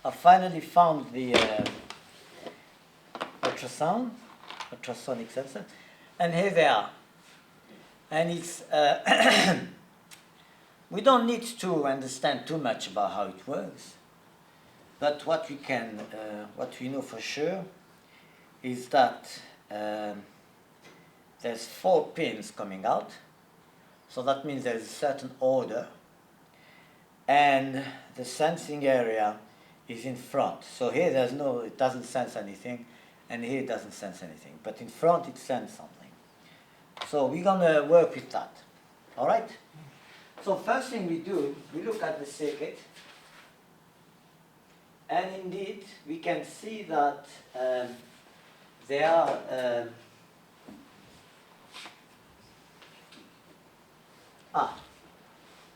I finally found the ultrasonic sensor, and here they are. And it's we don't need to understand too much about how it works, but what we know for sure is that there's 4 pins coming out, so that means there's a certain order, and the sensing area is in front. So here it doesn't sense anything, and here it doesn't sense anything, but in front it sends something. So we're gonna work with that, all right? So first thing we do, we look at the circuit, and indeed we can see that there are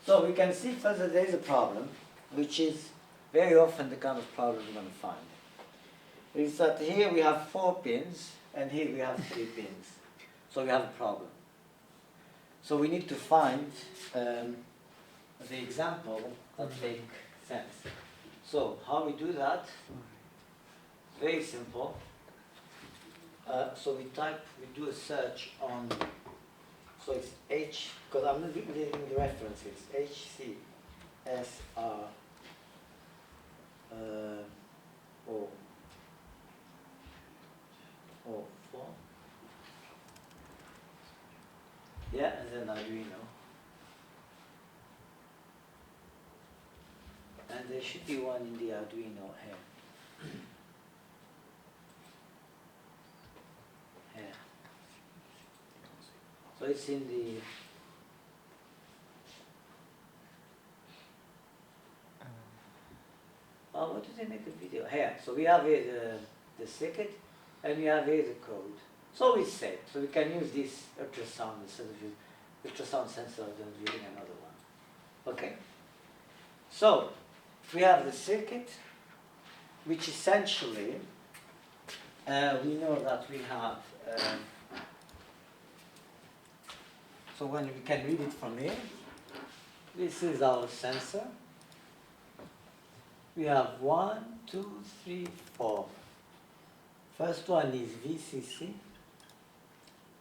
so we can see first that there is a problem, which is very often the kind of problem we're going to find. Is that here we have 4 pins, and here we have 3 pins. So we have a problem. So we need to find the example that makes sense. So how we do that? Very simple. So we do a search on, so it's H, because I'm not giving the references, HCSR O4. Yeah, and then Arduino. And there should be one in the Arduino here. Here. So it's in the what did they make a video? Here. So we have here the circuit, and we have here the code. So it's safe. So we can use this ultrasound instead of ultrasound sensor than using another one. Okay. So we have the circuit, which essentially we know that we have. So when we can read it from here, this is our sensor. We have 1, 2, 3, 4. First one is VCC.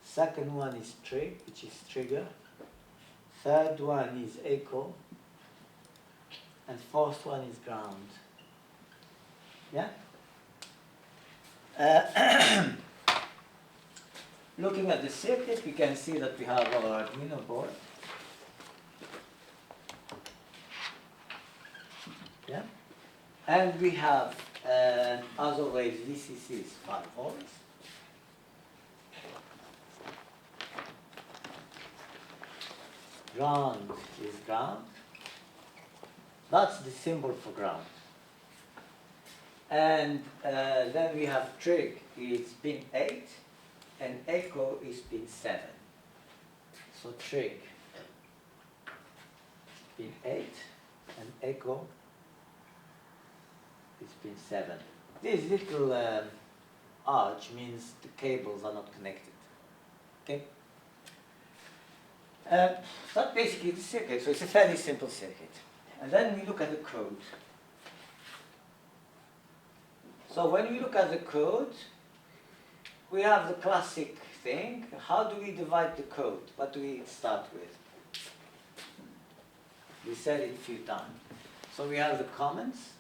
Second one is trig, which is trigger. Third one is echo. And fourth one is ground. Yeah? Looking at the circuit, we can see that we have our Arduino board. Yeah? And we have, as always, VCC is 5 volts. Ground is ground. That's the symbol for ground. And then we have trig is pin 8, and echo is pin 7. So trig, pin 8, and echo is pin 7. This little arch means the cables are not connected. Okay? That's basically the circuit, so it's a fairly simple circuit. And then we look at the code. So when we look at the code, we have the classic thing. How do we divide the code? What do we start with? We said it a few times. So we have the comments.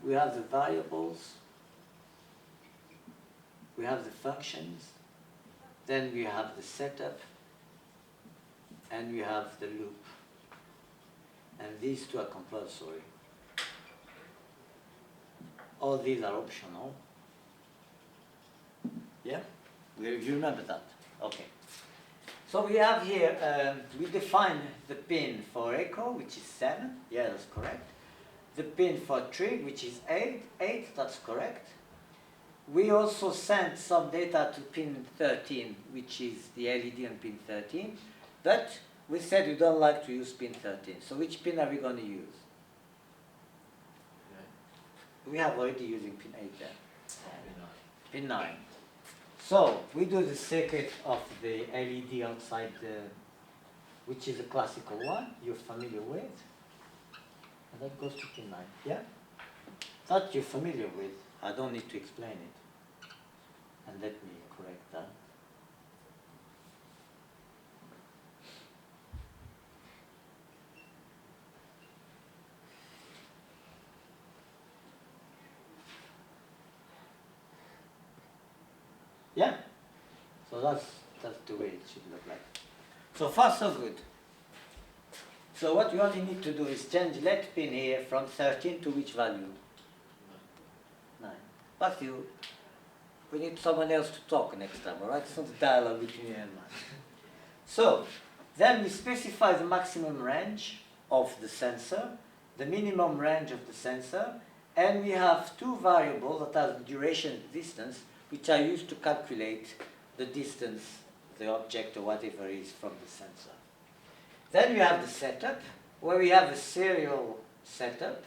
We have the variables. We have the functions. Then we have the setup. And we have the loop. And these two are compulsory. All these are optional. Yeah? You remember that? Okay. So we have here, we define the pin for echo, which is 7. Yeah, that's correct. The pin for trig, which is 8. That's correct. We also send some data to pin 13, which is the LED on pin 13. But we said we don't like to use pin 13. So which pin are we going to use? We have already using pin 8 there. Pin 9. So we do the circuit of the LED outside, which is a classical one you're familiar with. And that goes to pin 9. Yeah? That you're familiar with. I don't need to explain it. And let me correct that. Yeah? So that's the way it should look like. So far so good. So what you only need to do is change let pin here from 13 to which value? 9. But we need someone else to talk next time, alright? It's not a dialogue between you and mine. So, then we specify the maximum range of the sensor, the minimum range of the sensor, and we have two variables that are the duration and distance, which are used to calculate the distance, the object or whatever is from the sensor. Then we have the setup, where we have a serial setup.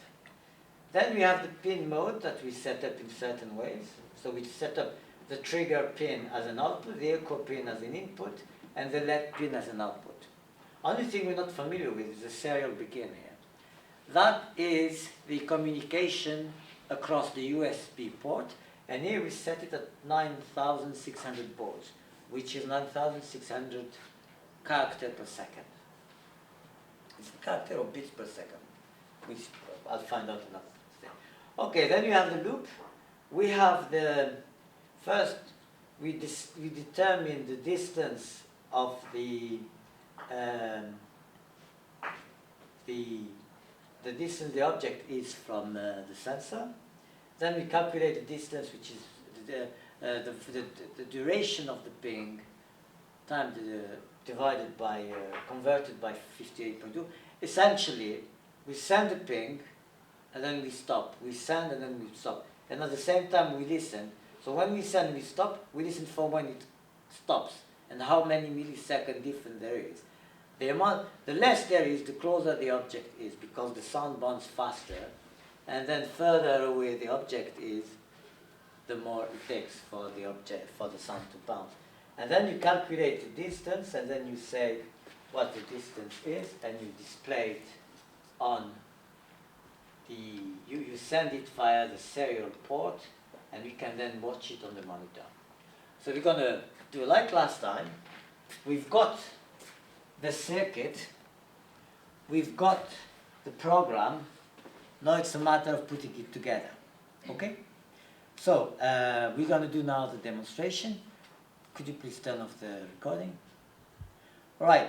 Then we have the pin mode that we set up in certain ways. So we set up the trigger pin as an output, the echo pin as an input, and the LED pin as an output. Only thing we're not familiar with is the serial begin here. That is the communication across the USB port, and here we set it at 9,600 baud, which is 9,600 characters per second. It's character or bits per second, which I'll find out another thing. Okay, then you have the loop. We have the first. We determine the distance of the distance the object is from the sensor. Then we calculate the distance, which is the duration of the ping times divided by converted by 58.2. Essentially, we send the ping and then we stop. We send and then we stop. And at the same time we listen. So when we send and we stop, we listen for when it stops and how many millisecond difference there is. The less there is, the closer the object is, because the sound bounces faster, and then further away the object is, the more it takes for the sound to bounce. And then you calculate the distance, and then you say what the distance is, and you display it on you send it via the serial port, and we can then watch it on the monitor. So we're going to do like last time. We've got the circuit, we've got the program, now it's a matter of putting it together. Okay? So we're going to do now the demonstration. Could you please turn off the recording? All right,